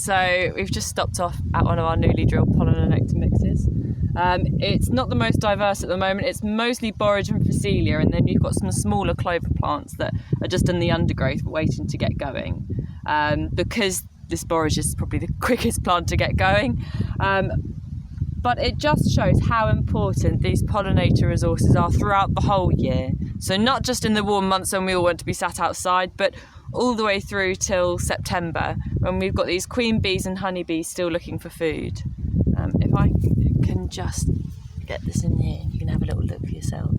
So we've just stopped off at one of our newly drilled pollen and nectar mixes. It's not the most diverse at the moment. It's mostly borage and phacelia, and then you've got some smaller clover plants that are just in the undergrowth waiting to get going. Because this borage is probably the quickest plant to get going. But it just shows how important these pollinator resources are throughout the whole year. So not just in the warm months when we all want to be sat outside, but all the way through till September, when we've got these queen bees and honeybees still looking for food. If I can just get this in here, you can have a little look for yourself.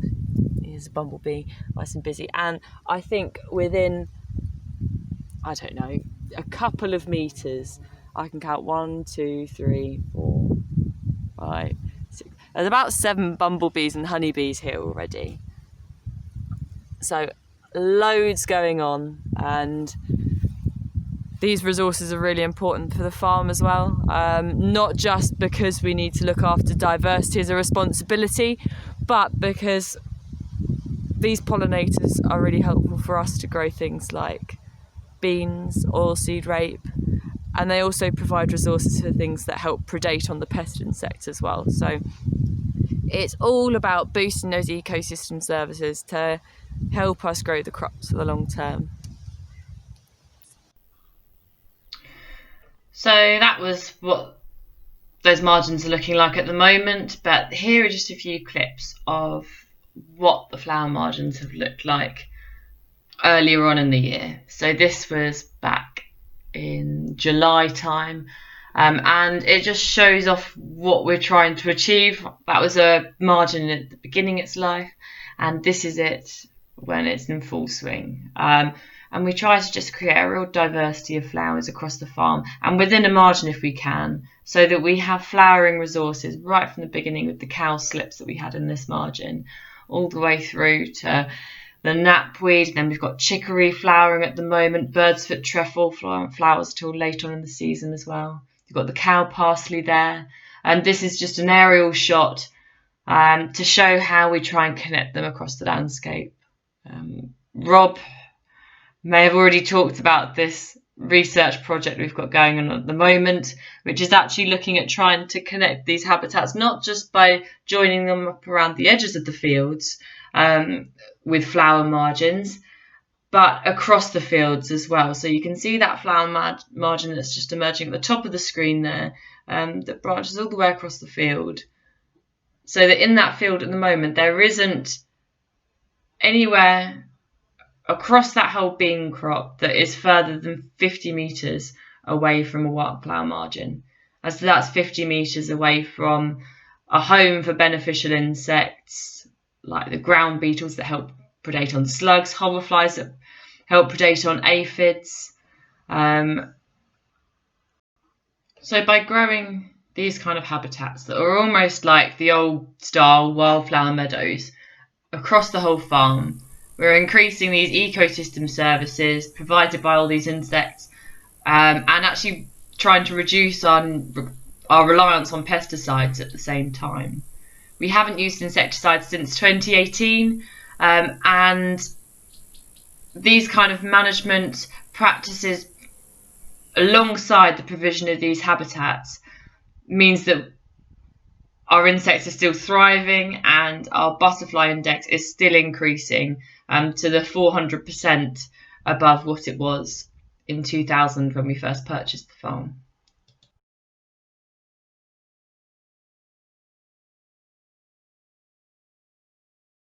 Here's a bumblebee, nice and busy. And I think within, I don't know, a couple of metres, I can count 1, 2, 3, 4, 5, 6. There's about 7 bumblebees and honeybees here already. So loads going on, and these resources are really important for the farm as well. Not just because we need to look after diversity as a responsibility, but because these pollinators are really helpful for us to grow things like beans, oilseed rape, and they also provide resources for things that help predate on the pest insects as well. So it's all about boosting those ecosystem services to help us grow the crops for the long term. So that was what those margins are looking like at the moment, but here are just a few clips of what the flower margins have looked like earlier on in the year. So this was back in July time, and it just shows off what we're trying to achieve. That was a margin at the beginning of its life, and this is it when it's in full swing. And we try to just create a real diversity of flowers across the farm and within a margin if we can, so that we have flowering resources right from the beginning with the cowslips that we had in this margin, all the way through to the knapweed. Then we've got chicory flowering at the moment, bird's foot trefoil flowers till late on in the season as well. You've got the cow parsley there, and this is just an aerial shot to show how we try and connect them across the landscape. Rob may have already talked about this research project we've got going on at the moment, which is actually looking at trying to connect these habitats, not just by joining them up around the edges of the fields with flower margins, but across the fields as well. So you can see that flower margin that's just emerging at the top of the screen there, that branches all the way across the field. So that in that field at the moment, there isn't anywhere across that whole bean crop that is further than 50 metres away from a wildflower margin. As that's 50 metres away from a home for beneficial insects like the ground beetles that help predate on slugs, hoverflies that help predate on aphids. So by growing these kind of habitats that are almost like the old style wildflower meadows across the whole farm, we're increasing these ecosystem services provided by all these insects, and actually trying to reduce our reliance on pesticides at the same time. We haven't used insecticides since 2018, and these kind of management practices alongside the provision of these habitats means that our insects are still thriving and our butterfly index is still increasing to the 400% above what it was in 2000 when we first purchased the farm.